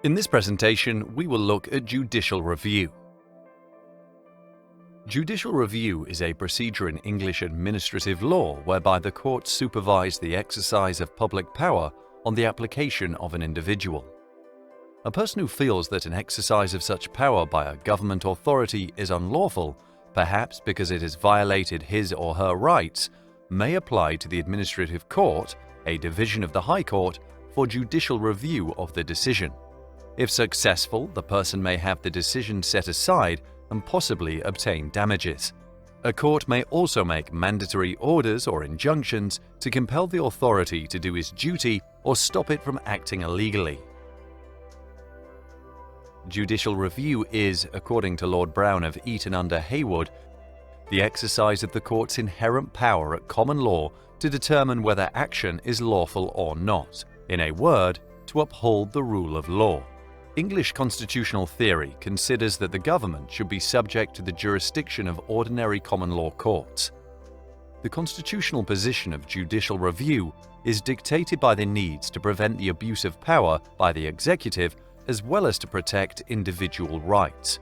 In this presentation, we will look at judicial review. Judicial review is a procedure in English administrative law whereby the courts supervise the exercise of public power on the application of an individual. A person who feels that an exercise of such power by a government authority is unlawful, perhaps because it has violated his or her rights, may apply to the administrative court, a division of the High Court, for judicial review of the decision. If successful, the person may have the decision set aside and possibly obtain damages. A court may also make mandatory orders or injunctions to compel the authority to do its duty or stop it from acting illegally. Judicial review is, according to Lord Brown of Eton under Heywood, the exercise of the court's inherent power at common law to determine whether action is lawful or not. In a word, to uphold the rule of law. English constitutional theory considers that the government should be subject to the jurisdiction of ordinary common law courts. The constitutional position of judicial review is dictated by the needs to prevent the abuse of power by the executive as well as to protect individual rights.